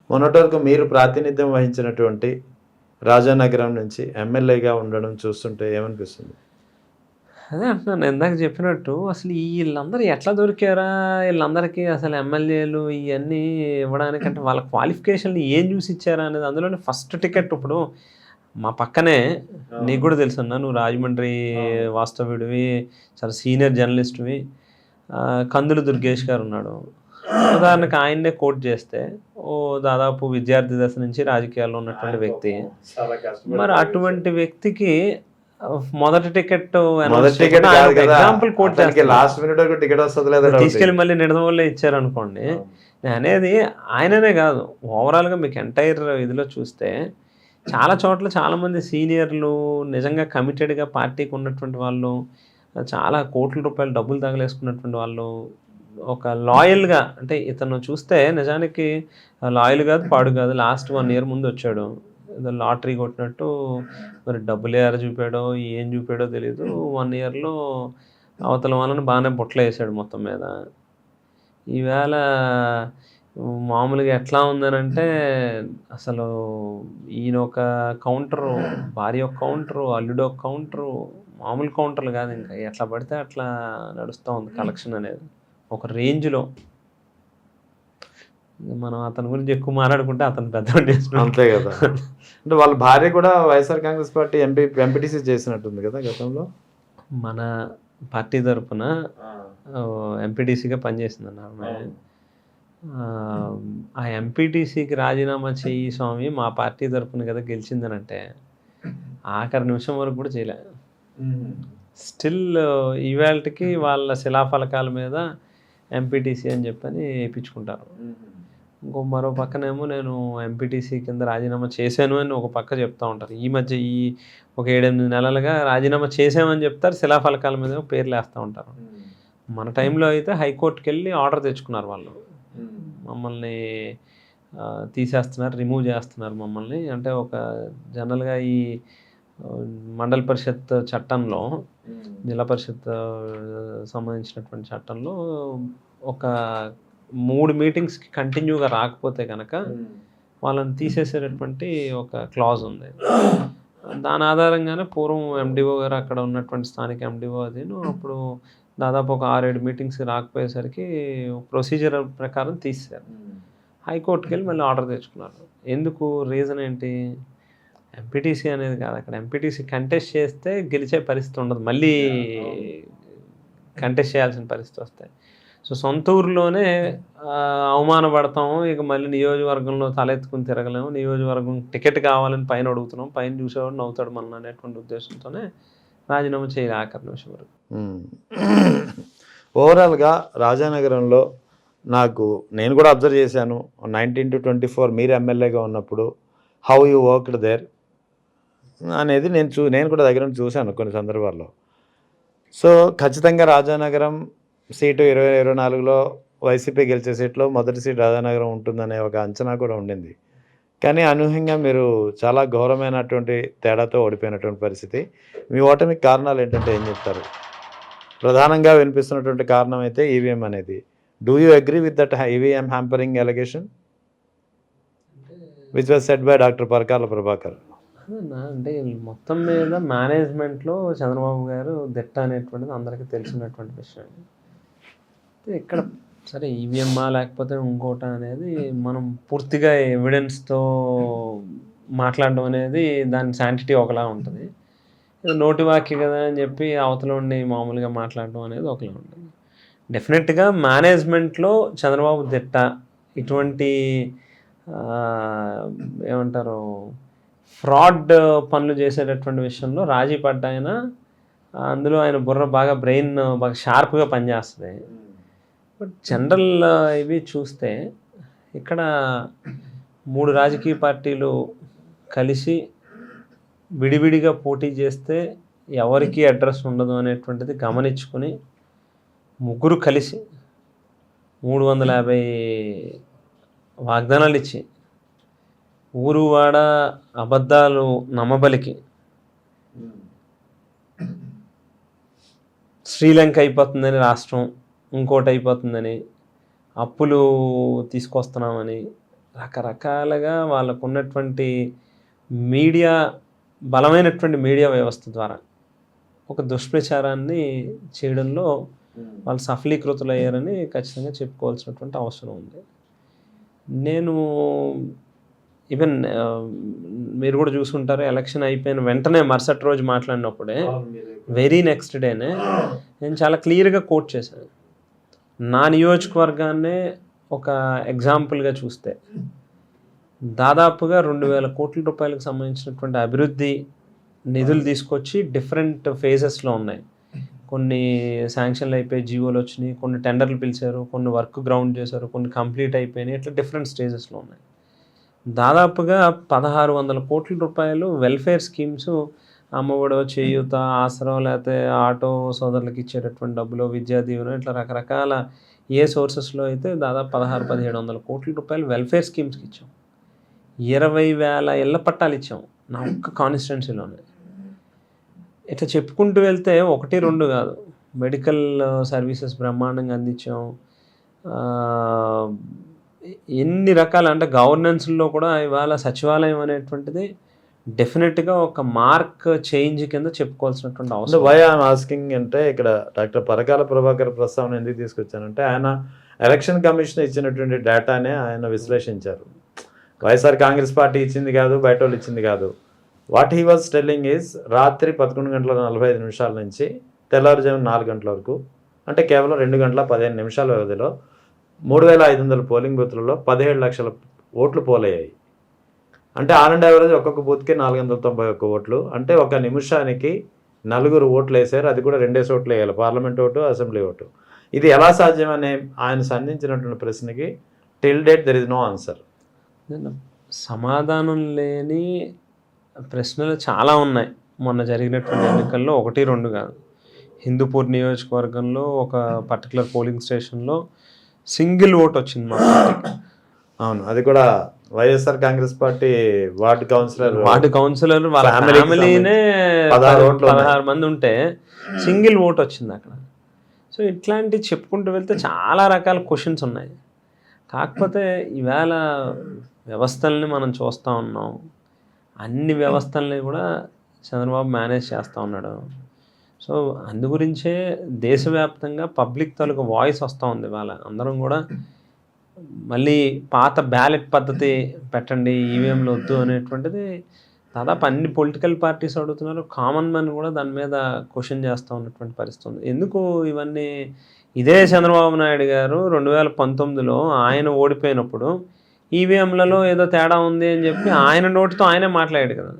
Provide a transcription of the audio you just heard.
మొన్నటి వరకు మీరు ప్రాతినిధ్యం వహించినటువంటి రాజానగరం నుంచి ఎమ్మెల్యేగా ఉండడం చూస్తుంటే ఏమనిపిస్తుంది? అదే అంటున్నాను ఇందాక చెప్పినట్టు అసలు ఈళ్ళందరూ ఎట్లా దొరికారా? ఈళ్ళందరికీ అసలు ఎమ్మెల్యేలు ఇయన్నీ ఇవ్వడానికంటే వాళ్ళ క్వాలిఫికేషన్‌లు ఏం జూసి ఇచ్చారా అనేది అందులోనే ఫస్ట్ టికెట్ ఇప్పుడు మా పక్కనే నీకు గూడా తెలుసన్నా నువ్వు రాజమండ్రి వాస్తవ్యుడివి, చాలా సీనియర్ జర్నలిస్ట్‌వి. కందుల దుర్గేష్ గారున్నాడు. ఉదాహరణకు ఆయన్నే కోట్ చేస్తే దాదాపు విద్యార్థి దశ నుంచి రాజకీయాల్లో ఉన్నటువంటి వ్యక్తి. మరి అటువంటి వ్యక్తికి మొదటి టికెట్ మొదటి టికెట్ కాదు కదా, ఎగ్జాంపుల్ కోట్ చేస్తే లాస్ట్ మినిట్ వరకు టికెట్ వస్తది లేదా తీసుకెళ్ళి మళ్ళీ నిడదవోళ్ళే ఇచ్చారనుకోండి. నేను అనేది ఆయననే కాదు, ఓవరాల్‌గా మీకు ఎంటైర్ ఇదిలో చూస్తే చాలా చోట్ల చాలామంది సీనియర్లు నిజంగా కమిటెడ్‌గా పార్టీకి ఉన్నటువంటి వాళ్ళు, చాలా కోట్ల రూపాయలు డబ్బులు తగలేసుకున్నటువంటి వాళ్ళు, ఒక లాయల్‌గా అంటే ఇతను చూస్తే నిజానికి లాయల్ కాదు, పాడు కాదు. లాస్ట్ 1 ఇయర్ ముందొచ్చాడు. ఏదో లాటరీ కొట్టినట్టు మరి డబ్బులు ఏడ చూపాడో, ఏం చూపాడో తెలీదు. 1 ఇయర్‌లో అవతల వాళ్ళని బాగానే బుట్టలేసాడు మొత్తం మీద. ఈవేళ మామూలుగా ఎట్లా ఉందనంటే అసలు ఈయనొక కౌంటరు, భార్య ఒక కౌంటరు, అల్లుడు ఒక కౌంటరు, మామూలు కౌంటర్లు కాదు ఇంకా. ఎట్లా పడితే అట్లా నడుస్తూ ఉంది కలెక్షన్ అనేది ఒక రేంజ్‌లో. మనం అతని గురించి ఎక్కువ మాట్లాడుకుంటే అతను పెద్దోడు చేసినట్టు. అంతే కదా. అంటే వాళ్ళ భార్య కూడా వైఎస్ఆర్ కాంగ్రెస్ పార్టీ ఎంపీటీసీ చేసినట్టుంది కదా గతంలో. మన పార్టీ తరపున ఎంపీటీసీగా పనిచేసిందన్న ఆమె. ఆ ఎంపీటీసీకి రాజీనామా చెయ్యి స్వామి, మా పార్టీ తరపున కదా గెలిచిందనంటే ఆఖరి నిమిషం వరకు కూడా చేయలే. స్టిల్ ఈవేళకి వాళ్ళ శిలాఫలకాల మీద ఎంపీటీసీ అని చెప్పని వేయించుకుంటారు. మరో పక్కనేమో నేను ఎంపీటీసీ కింద రాజీనామా చేశాను అని ఒక పక్క చెప్తూ ఉంటారు. ఈ మధ్య ఒక 7-8 నెలలుగా రాజీనామా చేసామని చెప్తారు, శిలాఫలకాల మీద పేర్లు వేస్తూ ఉంటారు. మన టైంలో అయితే హైకోర్టుకెళ్ళి ఆర్డర్ తెచ్చుకున్నారు వాళ్ళు. మమ్మల్ని తీసేస్తున్నారు, రిమూవ్ చేస్తున్నారు మమ్మల్ని. అంటే ఒక జనరల్‌గా ఈ మండల పరిషత్ చట్టంలో, జిల్లా పరిషత్ సంబంధించినటువంటి చట్టంలో ఒక 3 మీటింగ్స్‌కి కంటిన్యూగా రాకపోతే గనక వాళ్ళని తీసేసేటటువంటి ఒక క్లాజ్ ఉంది. దాని ఆధారంగానే పూర్వం ఎండీఓ గారు, అక్కడ ఉన్నటువంటి స్థానిక ఎండీఓ అదీను అప్పుడు దాదాపు ఒక 6-7 మీటింగ్స్‌కి రాకపోయేసరికి ప్రొసీజర్ ప్రకారం తీసేశారు. హైకోర్టుకెళ్ళి మళ్ళీ ఆర్డర్ తెచ్చుకున్నారు. ఎందుకు? రీజన్ ఏంటి? ఎంపీటీసీ అనేది కాదు అక్కడ. ఎంపీటీసీ కంటెస్ట్ చేస్తే గెలిచే పరిస్థితి ఉండదు. మళ్ళీ కంటెస్ట్ చేయాల్సిన పరిస్థితి వస్తాయి. సో సొంత ఊరిలోనే అవమానపడతాము, ఇక మళ్ళీ నియోజకవర్గంలో తలెత్తుకుని తిరగలేము, నియోజకవర్గం టికెట్ కావాలని పైన అడుగుతున్నాం, పైన చూసేవాడు నవ్వుతాడు మన అనేటువంటి ఉద్దేశంతోనే రాజీనామా చేయాలి ఆఖరి నిమిషం వరకు. ఓవరాల్గా రాజానగరంలో నేను కూడా అబ్జర్వ్ చేశాను. 19 to 24 మీరు ఎమ్మెల్యేగా ఉన్నప్పుడు హౌ యూ వర్క్డ్ దేర్ అనేది నేను కూడా దగ్గర నుంచి చూశాను కొన్ని సందర్భాల్లో. సో ఖచ్చితంగా రాజానగరం సీటు 2024లో వైసీపీ గెలిచే సీట్లో మొదటి సీటు రాజానగరం ఉంటుందనే ఒక అంచనా కూడా ఉండింది. కానీ అనూహ్యంగా మీరు చాలా ఘోరమైనటువంటి తేడాతో ఓడిపోయినటువంటి పరిస్థితి. మీ ఓటమికి కారణాలు ఏంటంటే ఏం చెప్తారు? ప్రధానంగా వినిపిస్తున్నటువంటి కారణం అయితే ఈవీఎం అనేది. Do you agree with that EVM hampering allegation which was said by doctor Parakala Prabhakar? అంటే మొత్తం మీద మేనేజ్మెంట్లో చంద్రబాబు గారు దిట్ట అనేటువంటిది అందరికీ తెలిసినటువంటి విషయం. ఇక్కడ సరే ఈవీఎమ్మా లేకపోతే ఇంకోట అనేది మనం పూర్తిగా ఎవిడెన్స్తో మాట్లాడడం అనేది దాని శాంటిటీ ఒకలా ఉంటుంది. నోటి వాక్య కదా అని చెప్పి అవతల ఉండి మామూలుగా మాట్లాడడం అనేది ఒకలా ఉంటుంది. డెఫినెట్గా మేనేజ్మెంట్లో చంద్రబాబు దిట్ట. ఇటువంటి ఏమంటారు ఫ్రాడ్ పనులు చేసేటటువంటి విషయంలో రాజీ పడ్డాయన, అందులో ఆయన బుర్ర బాగా బ్రెయిన్ బాగా షార్ప్గా పనిచేస్తుంది. బట్ జనరల్ ఇవి చూస్తే ఇక్కడ 3 రాజకీయ పార్టీలు కలిసి విడివిడిగా పోటీ చేస్తే ఎవరికి అడ్రస్ ఉండదు అనేటువంటిది గమనించుకొని ముగ్గురు కలిసి 350 వాగ్దానాలు ఇచ్చి ఊరు వాడ అబద్ధాలు నమ్మబలికి శ్రీలంక అయిపోతుందని రాష్ట్రం, ఇంకోటి అయిపోతుందని, అప్పులు తీసుకొస్తున్నామని, రకరకాలుగా వాళ్ళకున్నటువంటి మీడియా బలమైనటువంటి మీడియా వ్యవస్థ ద్వారా ఒక దుష్ప్రచారాన్ని చేయడంలో వాళ్ళు సఫలీకృతులయ్యారని ఖచ్చితంగా చెప్పుకోవాల్సినటువంటి అవసరం ఉంది. నేను ఈవెన్ మీరు కూడా చూసుంటారు, ఎలక్షన్ అయిపోయిన వెంటనే మరుసటి రోజు మాట్లాడినప్పుడే వెరీ నెక్స్ట్ డేనే నేను చాలా క్లియర్గా కోట్ చేశాను. నా నియోజకవర్గాన్నే ఒక ఎగ్జాంపుల్గా చూస్తే దాదాపుగా 2,000 కోట్ల రూపాయలకు సంబంధించినటువంటి అభివృద్ధి నిధులు తీసుకొచ్చి డిఫరెంట్ ఫేజెస్లో ఉన్నాయి. కొన్ని శాంక్షన్లు అయిపోయి జీవోలు వచ్చినాయి, కొన్ని టెండర్లు పిలిచారు, కొన్ని వర్క్ గ్రౌండ్ చేశారు, కొన్ని కంప్లీట్ అయిపోయినాయి, ఇట్లా డిఫరెంట్ స్టేజెస్లో ఉన్నాయి. దాదాపుగా 1,600 కోట్ల రూపాయలు వెల్ఫేర్ స్కీమ్స్, అమ్మఒడో, చేయూత, ఆసరా, లేకపోతే ఆటో సోదరులకు ఇచ్చేటటువంటి డబ్బులు, విద్యా దీవెన, ఇట్లా రకరకాల ఏ సోర్సెస్లో అయితే దాదాపు 1,600-1,700 కోట్ల రూపాయలు వెల్ఫేర్ స్కీమ్స్కి ఇచ్చాం. 20,000 ఇళ్ల పట్టాలు ఇచ్చాం నా ఒక్క కాన్స్టిట్యున్సీలోనే. ఇట్లా చెప్పుకుంటూ వెళ్తే 1-2 కాదు, మెడికల్ సర్వీసెస్ బ్రహ్మాండంగా అందించాం. ఎన్ని రకాల అంటే గవర్నెన్స్లో కూడా ఇవాళ సచివాలయం అనేటువంటిది డెఫినెట్గా ఒక మార్క్ చేంజ్ కింద చెప్పుకోవాల్సినటువంటి అవసరం. వై ఐఎమ్ ఆస్కింగ్ అంటే ఇక్కడ డాక్టర్ పరకాల ప్రభాకర్ ప్రస్తావన ఎందుకు తీసుకొచ్చానంటే ఆయన ఎలక్షన్ కమిషన్ ఇచ్చినటువంటి డేటానే ఆయన విశ్లేషించారు. వైఎస్ఆర్ కాంగ్రెస్ పార్టీ ఇచ్చింది కాదు, బయట వాళ్ళు ఇచ్చింది కాదు. What he was telling is రాత్రి 11:45 నుంచి తెల్లవారుజాము 4 గంటల వరకు, అంటే కేవలం 2 గంటల 15 నిమిషాల వ్యవధిలో 3,500 పోలింగ్ బూత్లలో 17 లక్షల ఓట్లు పోలయ్యాయి. అంటే ఆన్ అండ్ యావరేజ్ ఒక్కొక్క బూత్కి 491 ఓట్లు. అంటే ఒక నిమిషానికి 4 ఓట్లు వేసారు. అది కూడా 2 ఓట్లు వేయాలి, పార్లమెంట్ ఓటు, అసెంబ్లీ ఓటు. ఇది ఎలా సాధ్యమనే ఆయన సంధించినటువంటి ప్రశ్నకి till date there is no answer. సమాధానం లేని ప్రశ్నలు చాలా ఉన్నాయి. మొన్న జరిగినటువంటి ఎన్నికల్లో 1-2 కాదు. హిందూపూర్ నియోజకవర్గంలో ఒక పర్టికులర్ పోలింగ్ స్టేషన్లో సింగిల్ ఓట్ వచ్చింది మా పార్టీకి. అవును, అది కూడా YSR Congress party ward councillor వాళ్ళ ఫ్యామిలీనే 16 మంది ఉంటే సింగిల్ ఓట్ వచ్చింది అక్కడ. సో ఇట్లాంటివి చెప్పుకుంటూ వెళ్తే చాలా రకాల క్వశ్చన్స్ ఉన్నాయి. కాకపోతే ఈవేళ వ్యవస్థల్ని మనం చూస్తూ ఉన్నాం. అన్ని వ్యవస్థల్ని కూడా చంద్రబాబు మేనేజ్ చేస్తూ ఉన్నాడు. సో అందు గురించే దేశవ్యాప్తంగా పబ్లిక్ తాలూకు వాయిస్ వస్తూ ఉంది. ఇవాళ అందరం కూడా మళ్ళీ పాత బ్యాలెట్ పద్ధతి పెట్టండి, ఈవీఎంలు వద్దు అనేటువంటిది దాదాపు అన్ని పొలిటికల్ పార్టీస్ అడుగుతున్నారు. కామన్ మ్యాన్ కూడా దాని మీద క్వశ్చన్ చేస్తూ ఉన్నటువంటి పరిస్థితి ఉంది. ఎందుకు ఇవన్నీ? ఇదే చంద్రబాబు నాయుడు గారు 2019లో ఆయన ఓడిపోయినప్పుడు ఈవీఎంలలో ఏదో తేడా ఉంది అని చెప్పి ఆయన నోటితో ఆయనే మాట్లాడాడు కదా.